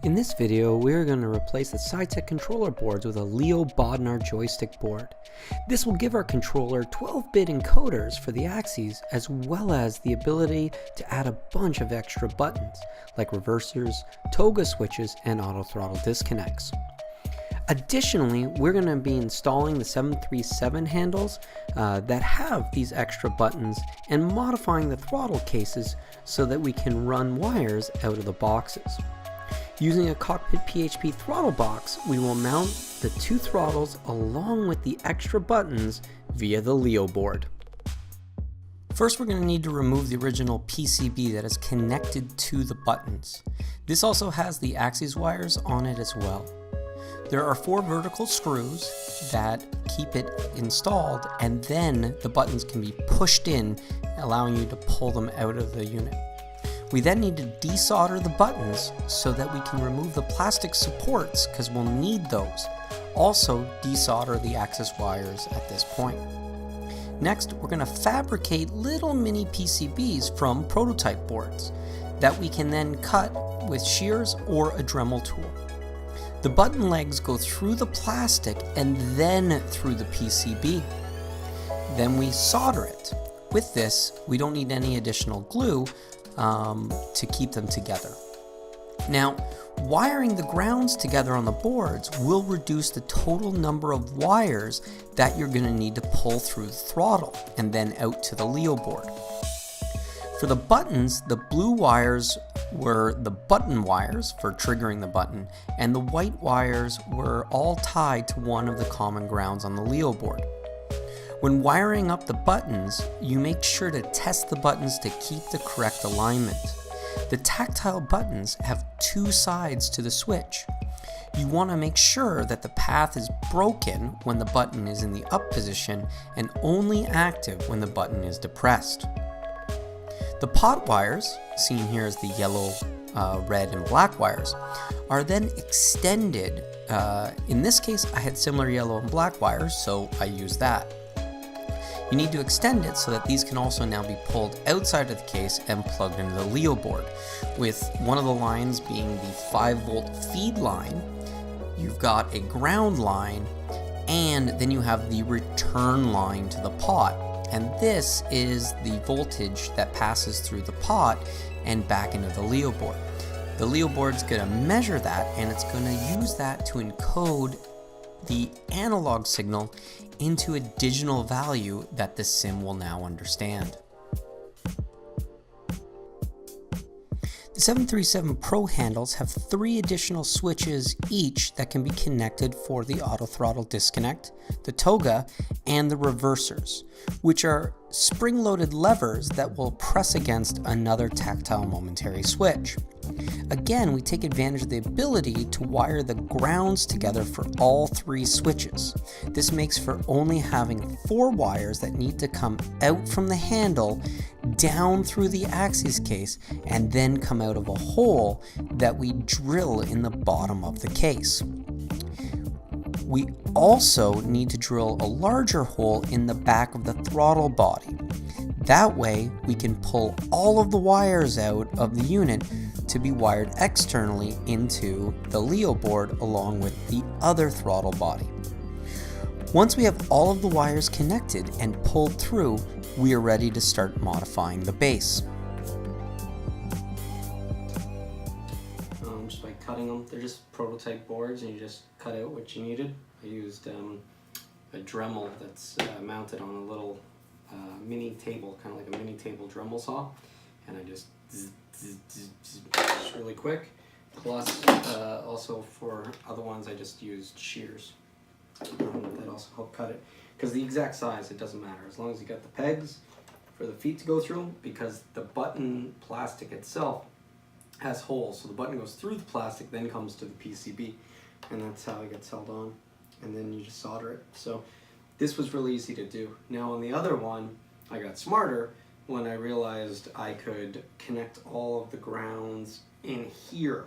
In this video, we're going to replace the Saitek controller boards with a LeoBodnar joystick board. This will give our controller 12-bit encoders for the axes, as well as the ability to add a bunch of extra buttons, like reversers, toga switches, and auto throttle disconnects. Additionally, we're going to be installing the 737 handles that have these extra buttons and modifying the throttle cases so that we can run wires out of the boxes. Using a cockpit PHP throttle box, we will mount the two throttles along with the extra buttons via the Leo board. First, we're going to need to remove the original PCB that is connected to the buttons. This also has the axis wires on it as well. There are 4 vertical screws that keep it installed, and then the buttons can be pushed in, allowing you to pull them out of the unit. We then need to desolder the buttons so that we can remove the plastic supports, because we'll need those. Also desolder the axis wires at this point. Next, we're going to fabricate little mini PCBs from prototype boards that we can then cut with shears or a Dremel tool. The button legs go through the plastic and then through the PCB. Then we solder it. With this, we don't need any additional glue to keep them together. Now, wiring the grounds together on the boards will reduce the total number of wires that you're going to need to pull through the throttle and then out to the Leo board. For the buttons, the blue wires were the button wires for triggering the button, and the white wires were all tied to one of the common grounds on the Leo board. When wiring up the buttons, you make sure to test the buttons to keep the correct alignment. The tactile buttons have 2 sides to the switch. You want to make sure that the path is broken when the button is in the up position and only active when the button is depressed. The pot wires, seen here as the yellow, red, and black wires, are then extended. In this case, I had similar yellow and black wires, so I used that. You need to extend it so that these can also now be pulled outside of the case and plugged into the Leo board, with one of the lines being the 5-volt feed line. You've got a ground line, and then you have the return line to the pot. And this is the voltage that passes through the pot and back into the Leo board. The Leo board's going to measure that, and it's going to use that to encode the analog signal into a digital value that the sim will now understand. The 737 Pro handles have 3 additional switches each that can be connected for the auto throttle disconnect, the toga, and the reversers, which are spring-loaded levers that will press against another tactile momentary switch. Again, we take advantage of the ability to wire the grounds together for all 3 switches. This makes for only having 4 wires that need to come out from the handle, down through the axis case, and then come out of a hole that we drill in the bottom of the case. We also need to drill a larger hole in the back of the throttle body. That way, we can pull all of the wires out of the unit to be wired externally into the Leo board along with the other throttle body. Once we have all of the wires connected and pulled through, we are ready to start modifying the base. Just by cutting them, they're just prototype boards and you just cut out what you needed. I used a Dremel that's mounted on a little mini table, kind of like a mini table Dremel saw, and I just really quick. Plus, also for other ones, I just used shears that also help cut it. Because the exact size, it doesn't matter as long as you got the pegs for the feet to go through. Because the button plastic itself has holes, so the button goes through the plastic, then comes to the PCB, and that's how it gets held on. And then you just solder it. So this was really easy to do. Now on the other one, I got smarter when I realized I could connect all of the grounds in here.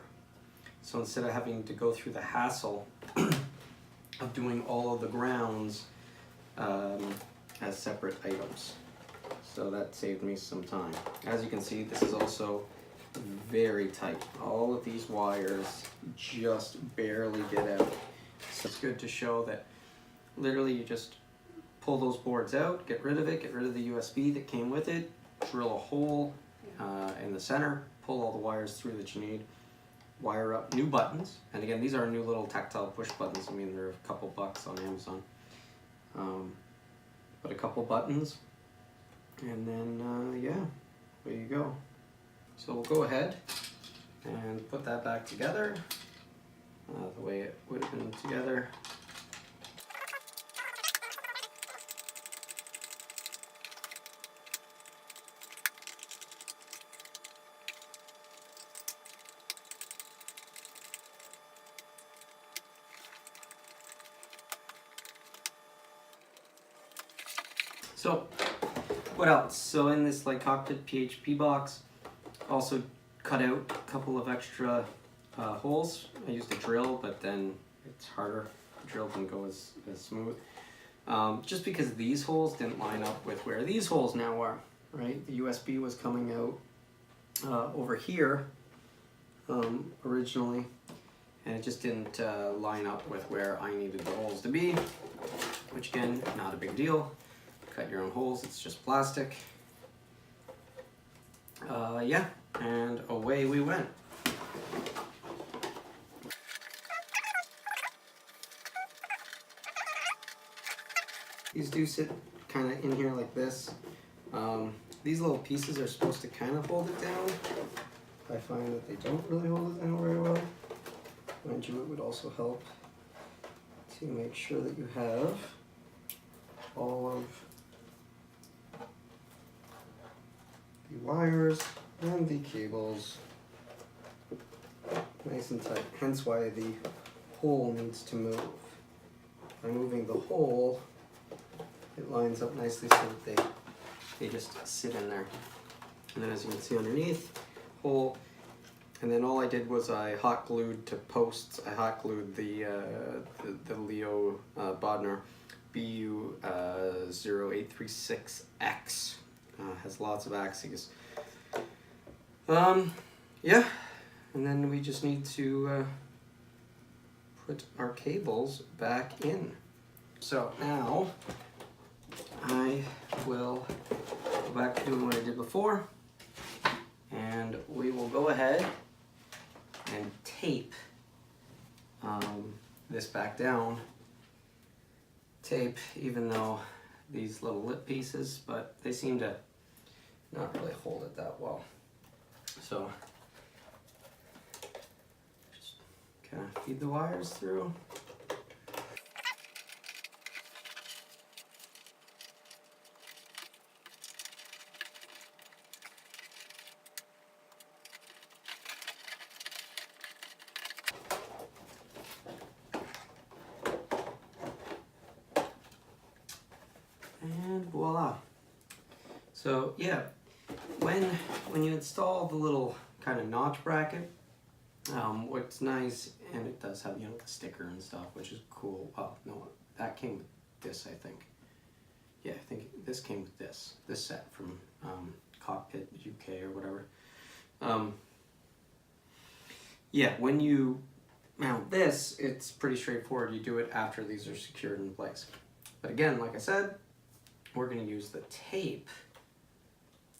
So instead of having to go through the hassle of doing all of the grounds as separate items. So that saved me some time. As you can see, this is also very tight. All of these wires just barely get out. So it's good to show that literally you just pull those boards out, get rid of it, get rid of the USB that came with it, drill a hole in the center, pull all the wires through that you need, wire up new buttons. And again, these are new little tactile push buttons. I mean, they're a couple bucks on Amazon. But a couple buttons, and then yeah, there you go. So we'll go ahead and put that back together the way it would have been together. So what else? So in this like cockpit PHP box, also cut out a couple of extra holes. I used a drill, but then it's harder. The drill didn't go as smooth. Just because these holes didn't line up with where these holes now are, right? The USB was coming out over here originally, and it just didn't line up with where I needed the holes to be, which again, not a big deal. Cut your own holes, it's just plastic. Yeah, and away we went. These do sit kind of in here like this. These little pieces are supposed to kind of hold it down. I find that they don't really hold it down very well. Mind you, it would also help to make sure that you have all of the wires and the cables nice and tight, hence why the hole needs to move. By moving the hole, it lines up nicely so that they just sit in there. And then as you can see underneath, hole, and then all I did was I hot glued to posts, I hot glued the LeoBodnar BU0836X. Has lots of axes. Yeah, and then we just need to put our cables back in. So now I will go back to doing what I did before, and we will go ahead and tape this back down. Tape, even though these little lip pieces, but they seem to not really hold it that well. So just kind of feed the wires through. And voila. So yeah, when you install the little kind of notch bracket, what's nice, and it does have, you know, the sticker and stuff, which is cool. Oh no, that came with this, I think. Yeah, I think this came with this set from Cockpit UK or whatever. Yeah, when you mount this, it's pretty straightforward. You do it after these are secured in place. But again, like I said, we're going to use the tape,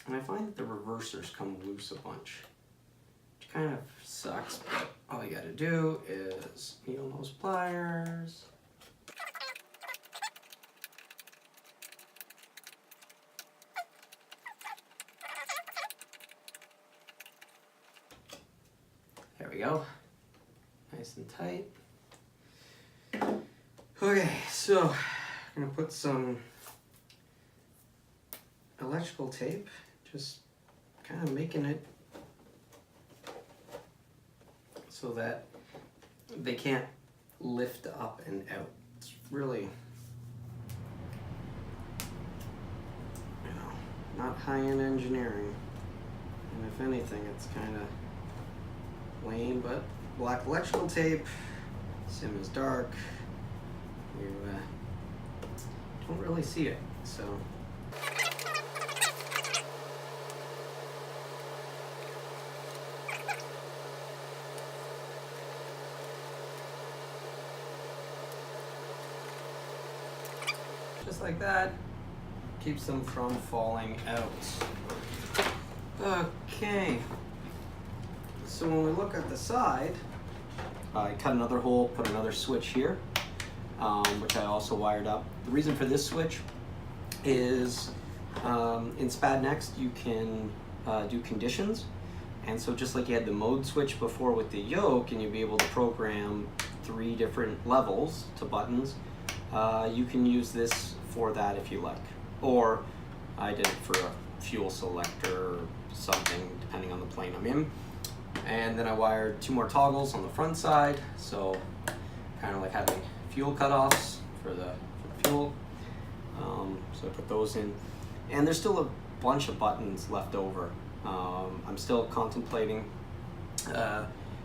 and I find that the reversers come loose a bunch, which kind of sucks, but all you got to do is needle nose pliers. There we go, nice and tight. Okay, so I'm going to put some electrical tape, just kind of making it so that they can't lift up and out. It's really, you know, not high-end engineering, and if anything, it's kind of lame. But black electrical tape, sim is dark, you don't really see it, so. just like that. Keeps them from falling out. Okay, so when we look at the side, I cut another hole, put another switch here, which I also wired up. The reason for this switch is in Spad.Next you can do conditions, and so just like you had the mode switch before with the yoke, and you'd be able to program 3 different levels to buttons, you can use this for that if you like. Or I did it for a fuel selector or something, depending on the plane I'm in. And then I wired 2 more toggles on the front side, so kind of like having fuel cutoffs for the fuel. So I put those in, and there's still a bunch of buttons left over. I'm still contemplating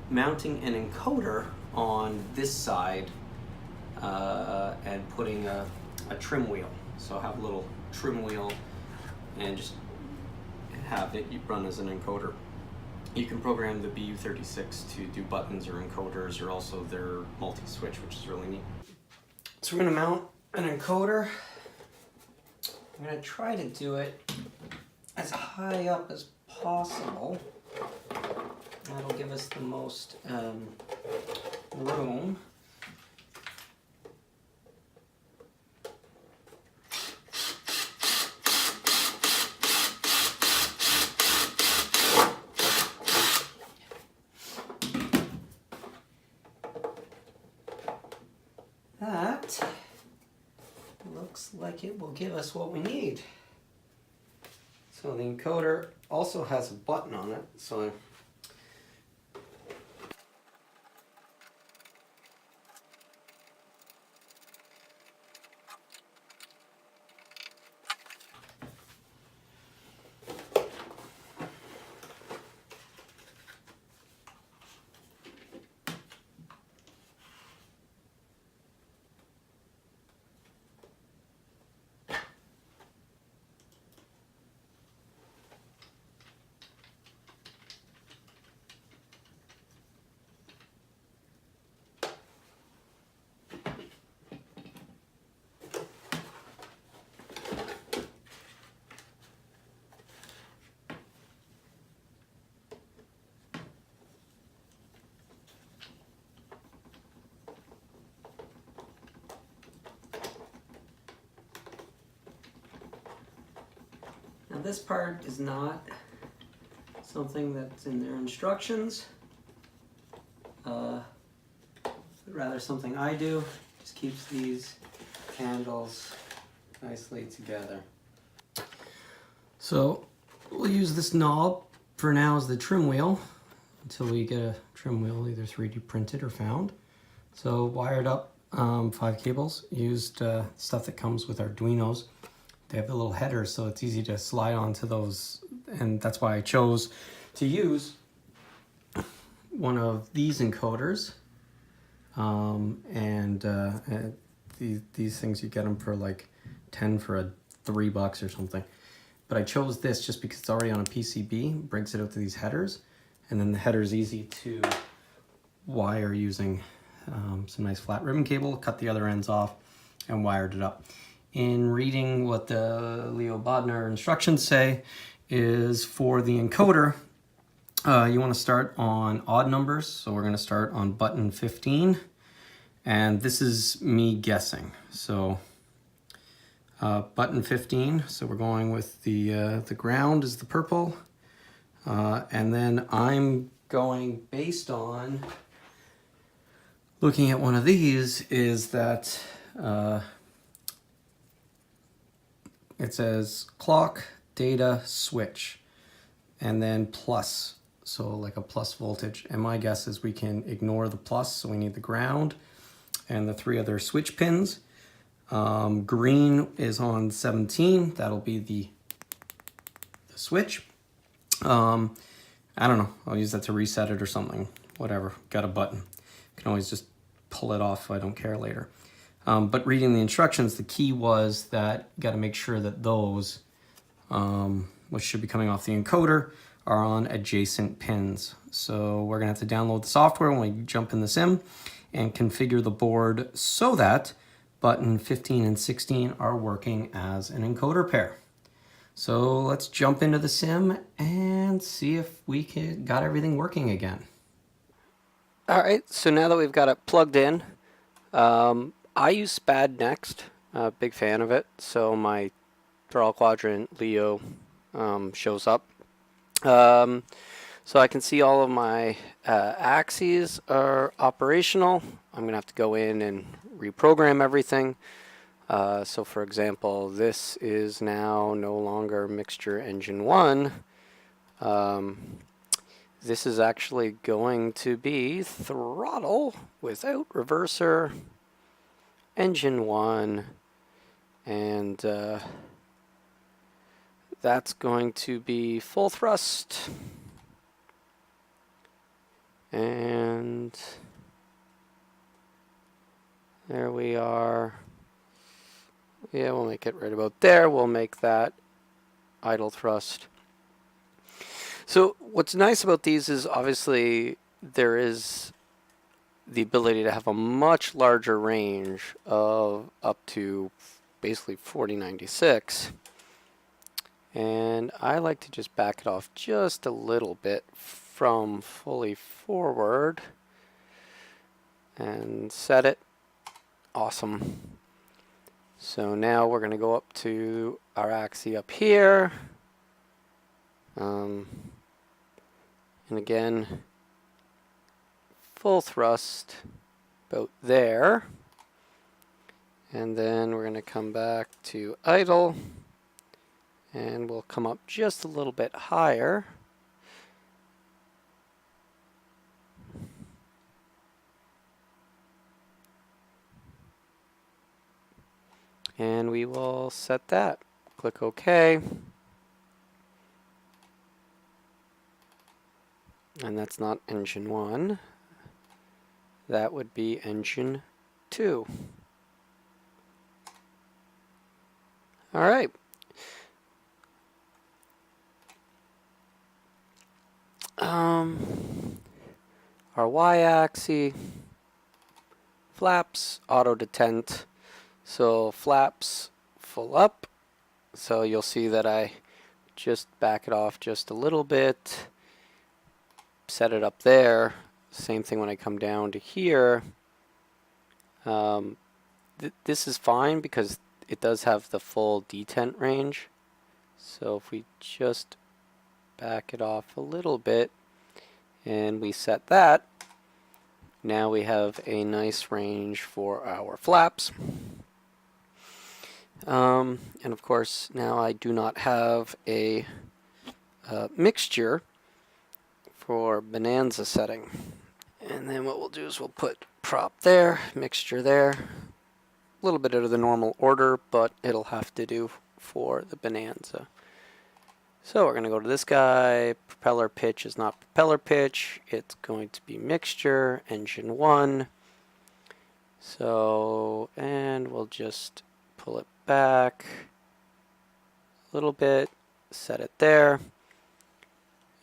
mounting an encoder on this side and putting a trim wheel. So I'll have a little trim wheel and just have it run as an encoder. You can program the BU36 to do buttons or encoders, or also their multi-switch, which is really neat. So we're going to mount an encoder. I'm going to try to do it as high up as possible. That'll give us the most room. That looks like it will give us what we need. So the encoder also has a button on it, so now this part is not something that's in their instructions, but rather something I do. Just keeps these handles nicely together. So we'll use this knob for now as the trim wheel until we get a trim wheel either 3D printed or found. So wired up 5 cables, used stuff that comes with Arduinos. They have the little headers, so it's easy to slide onto those, and that's why I chose to use one of these encoders. These things, you get them for like 10 for $3 or something. But I chose this just because it's already on a PCB, breaks it out to these headers, and then the header is easy to wire using some nice flat ribbon cable, cut the other ends off, and wired it up. In reading what the LeoBodnar instructions say, is for the encoder, you want to start on odd numbers. So we're going to start on button 15, and this is me guessing. So button 15, so we're going with the ground is the purple, and then I'm going based on looking at one of these, is that it says clock, data, switch, and then plus, so like a plus voltage. And my guess is we can ignore the plus, so we need the ground and the 3 other switch pins. Green is on 17, that'll be the switch. I don't know, I'll use that to reset it or something, whatever, got a button. Can always just pull it off if I don't care later. But reading the instructions, the key was that you got to make sure that those, which should be coming off the encoder, are on adjacent pins. So we're going to have to download the software when we jump in the sim and configure the board so that button 15 and 16 are working as an encoder pair. So let's jump into the sim and see if we got everything working again. Alright, so now that we've got it plugged in, I use Spad.Next, big fan of it, so my throttle quadrant Leo shows up. So I can see all of my axes are operational. I'm going to have to go in and reprogram everything. So for example, this is now no longer mixture engine 1. This is actually going to be throttle without reverser, engine 1, and that's going to be full thrust. And there we are. Yeah, we'll make it right about there. We'll make that idle thrust. So what's nice about these is obviously there is the ability to have a much larger range of up to basically 4096. And I like to just back it off just a little bit from fully forward and set it. Awesome. So now we're going to go up to our axis up here. And again, full thrust about there. And then we're going to come back to idle. And we'll come up just a little bit higher. And we will set that. Click OK. And that's not engine 1. That would be engine 2. All right. Our y-axis, flaps, auto detent. So flaps full up. So you'll see that I just back it off just a little bit. Set it up there. Same thing when I come down to here. This is fine because it does have the full detent range. So if we just back it off a little bit and we set that, now we have a nice range for our flaps. And of course now I do not have a mixture for Bonanza setting. And then what we'll do is we'll put prop there, mixture there. A little bit out of the normal order, but it'll have to do for the Bonanza. So we're going to go to this guy. Propeller pitch is not propeller pitch. It's going to be mixture, engine 1. So, and we'll just pull it back a little bit, set it there.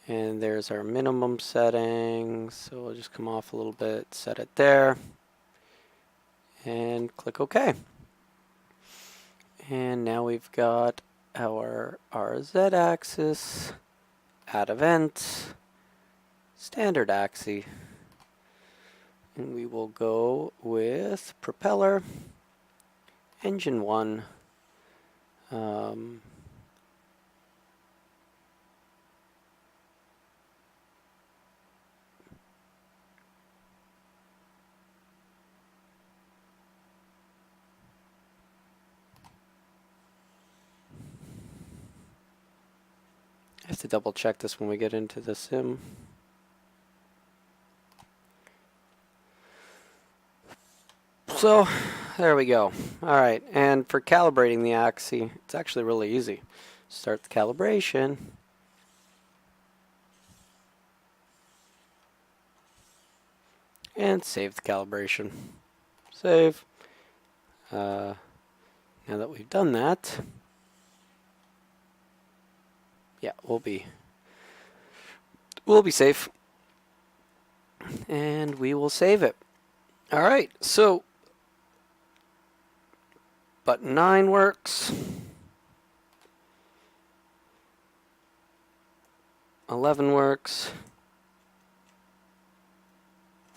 And there's our minimum setting. So we'll just come off a little bit, set it there. And click OK. And now we've got our RZ axis, add event, standard axis, and we will go with propeller, engine 1, I have to double check this when we get into the sim. So there we go. Alright, and for calibrating the axis, it's actually really easy. Start the calibration. And save the calibration. Save. Now that we've done that, yeah, we'll be safe. And we will save it. Alright, so button 9 works. 11 works.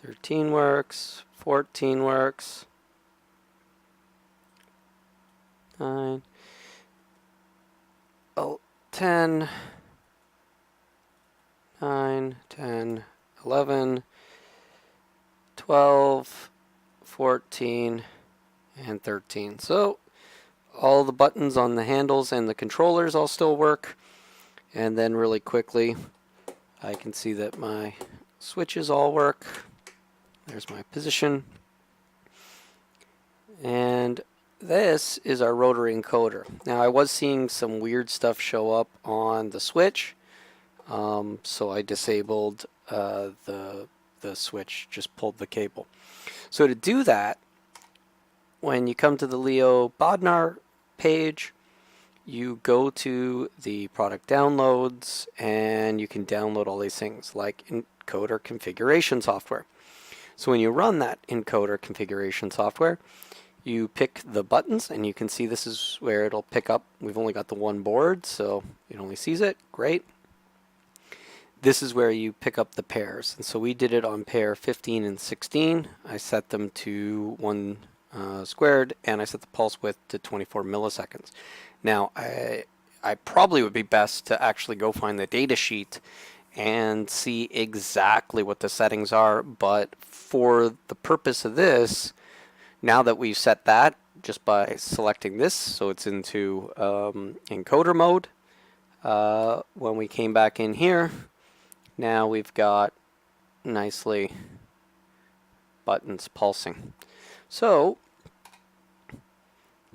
13 works. 14 works. 9. Oh, 10. 9, 10, 11, 12, 14, and 13. So all the buttons on the handles and the controllers all still work. And then really quickly, I can see that my switches all work. There's my position. And this is our rotary encoder. Now I was seeing some weird stuff show up on the switch. So I disabled the switch, just pulled the cable. So to do that, when you come to the LeoBodnar page, you go to the product downloads and you can download all these things like encoder configuration software. So when you run that encoder configuration software, you pick the buttons and you can see this is where it'll pick up. We've only got the one board, so it only sees it. Great. This is where you pick up the pairs. And so we did it on pair 15 and 16. I set them to 1 squared, and I set the pulse width to 24 milliseconds. Now, I probably would be best to actually go find the data sheet and see exactly what the settings are, but for the purpose of this, now that we've set that, just by selecting this, so it's into encoder mode, when we came back in here, now we've got nicely buttons pulsing. So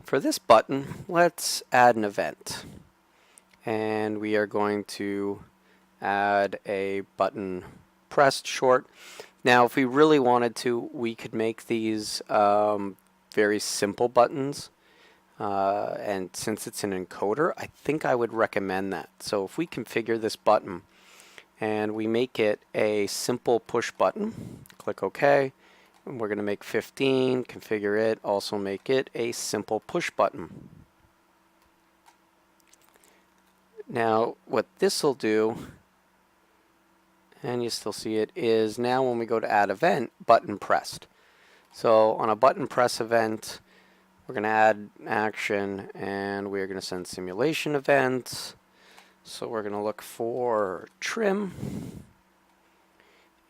for this button, let's add an event. And we are going to add a button pressed short. Now if we really wanted to, we could make these very simple buttons. And since it's an encoder, I think I would recommend that. So if we configure this button, and we make it a simple push button, click OK, and we're going to make 15, configure it, also make it a simple push button. Now what this will do, and you still see it, is now when we go to add event, button pressed. So on a button press event, we're going to add action, and we're going to send simulation events. So we're going to look for trim,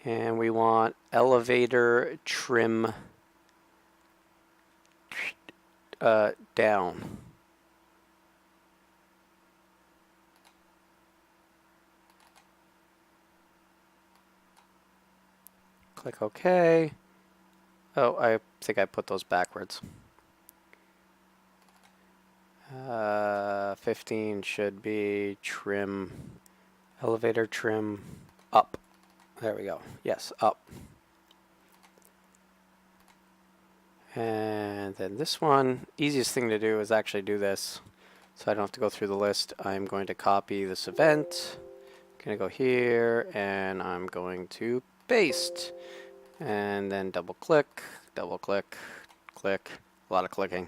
and we want elevator trim down. Click OK. Oh, I think I put those backwards. 15 should be trim, elevator trim up. There we go. Yes, up. And then this one, easiest thing to do is actually do this, so I don't have to go through the list. I'm going to copy this event. I'm going to go here, and I'm going to paste. And then double click, click, a lot of clicking.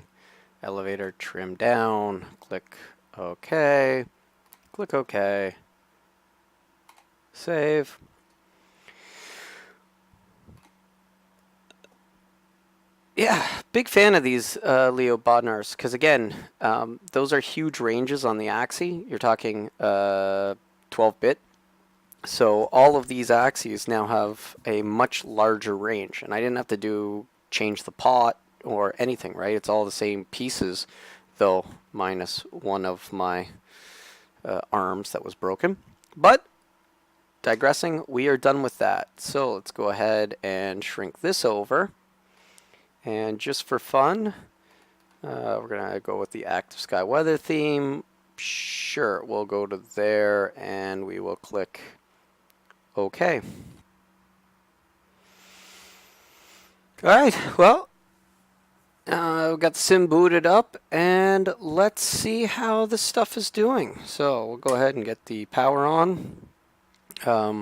Elevator trim down, click OK, click OK, save. Yeah, big fan of these LeoBodnars, because again, those are huge ranges on the axis. You're talking 12-bit. So all of these axes now have a much larger range, and I didn't have to change the pot or anything, right? It's all the same pieces, though minus one of my arms that was broken. But digressing, we are done with that. So let's go ahead and shrink this over. And just for fun, we're going to go with the active sky weather theme. Sure, we'll go to there and we will click OK. All right, well, we've got the sim booted up, and let's see how this stuff is doing. So we'll go ahead and get the power on. Well,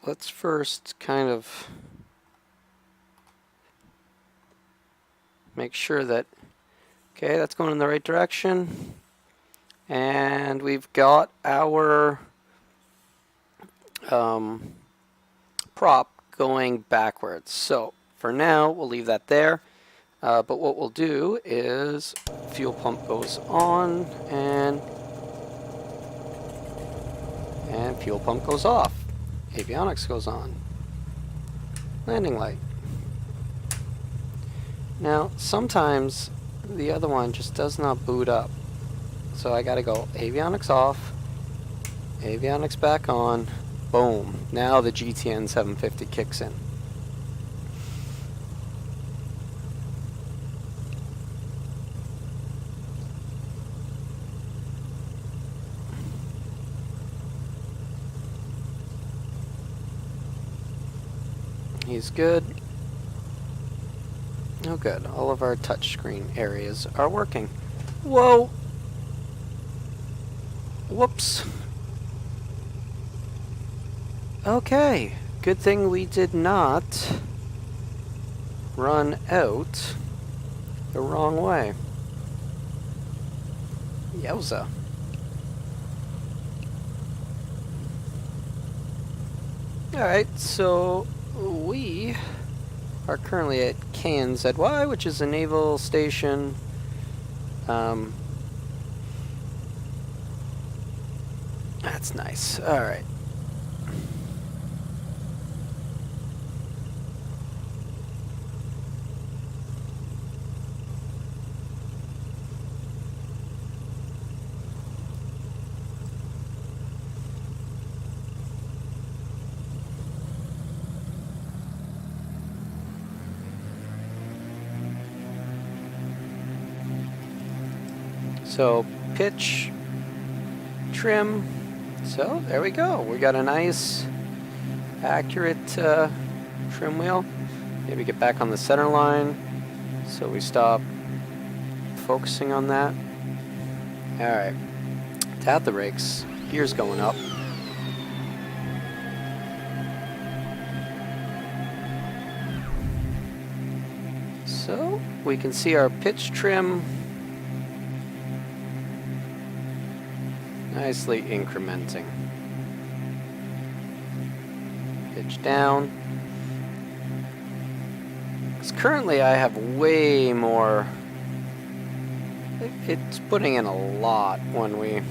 let's first kind of Make sure that, okay, that's going in the right direction. And we've got our prop going backwards. So for now, we'll leave that there. But what we'll do is fuel pump goes on and fuel pump goes off. Avionics goes on. Landing light. Now, sometimes the other one just does not boot up. So I gotta go avionics off, avionics back on, boom. Now the GTN 750 kicks in. He's good. Oh good, all of our touchscreen areas are working. Whoa! Whoops. Okay, good thing we did not run out the wrong way. Yowza. Alright, so we are currently at KNZY, which is a naval station. That's nice. Alright. So pitch, trim, so there we go. We got a nice accurate trim wheel. Maybe get back on the center line so we stop focusing on that. Alright, tap the brakes, gears going up. So we can see our pitch trim nicely incrementing. Pitch down. Because currently I have way more. It's putting in a lot when we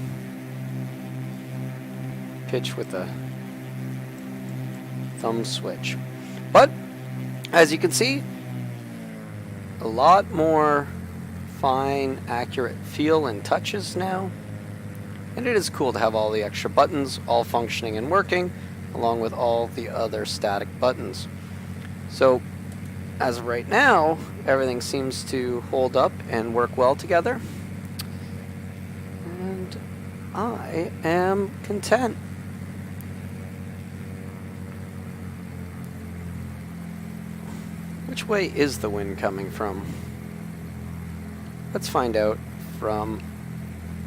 pitch with the thumb switch. But as you can see, a lot more fine, accurate feel and touches now. And it is cool to have all the extra buttons all functioning and working, along with all the other static buttons. So, as of right now, everything seems to hold up and work well together. And I am content. Which way is the wind coming from? Let's find out from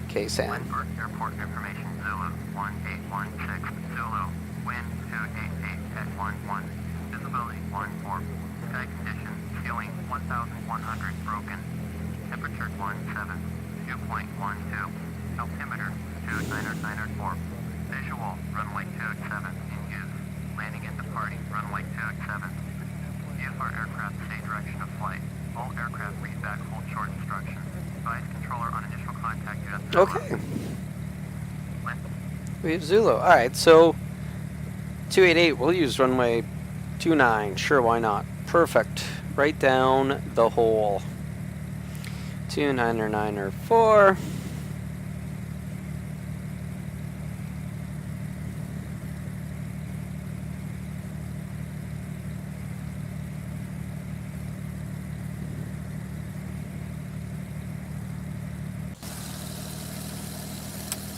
KSAN. Airport information Zulu 1816 Zulu, wind 288 at 11, visibility 14, sky condition, ceiling 1100 broken, temperature 17, dew point 12, altimeter 29904, visual runway 27 in use, landing and departing runway 27. View of our aircraft stay direction of flight. All aircraft read back hold short instructions. Advise controller on initial contact US. Okay. We have Zulu. Alright, so 288, we'll use runway 29. Sure, why not? Perfect. Right down the hole. 29904.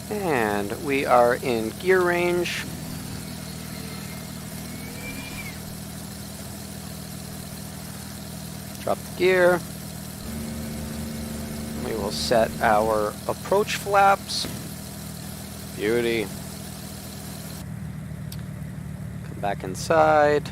And we are in gear range. Drop the gear. We will set our approach flaps. Beauty. Come back inside.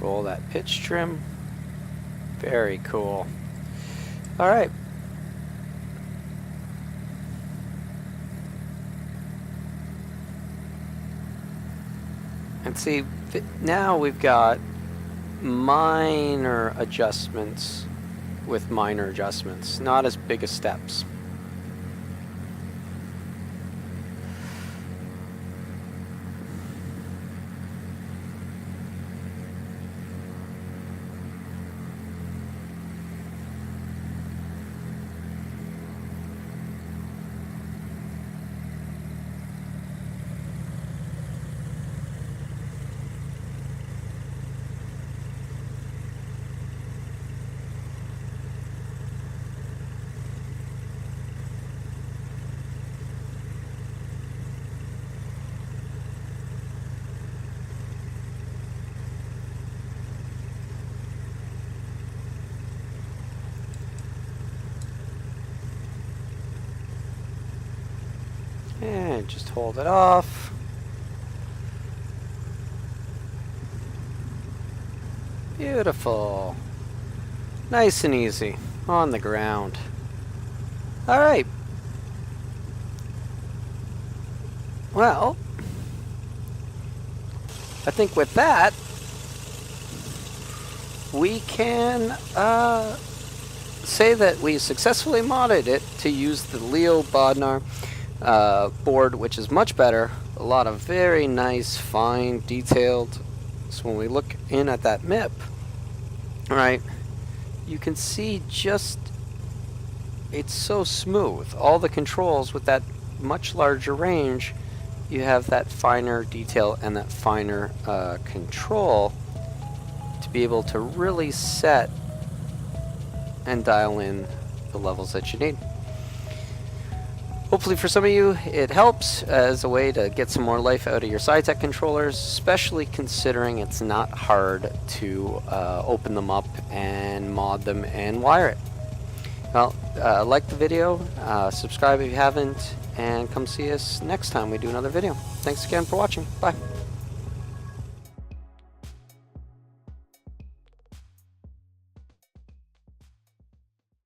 Roll that pitch trim. Very cool. Alright. And see, now we've got minor adjustments with minor adjustments, not as big as steps. And just hold it off. Beautiful. Nice and easy on the ground. All right. Well, I think with that, we can say that we successfully modded it to use the LeoBodnar board, which is much better. A lot of very nice, fine, detailed. So when we look in at that MIP, right, you can see just it's so smooth. All the controls with that much larger range, you have that finer detail and that finer control to be able to really set and dial in the levels that you need. Hopefully for some of you it helps as a way to get some more life out of your Saitek controllers, especially considering it's not hard to open them up and mod them and wire it. Well, like the video, subscribe if you haven't, and come see us next time we do another video. Thanks again for watching. Bye.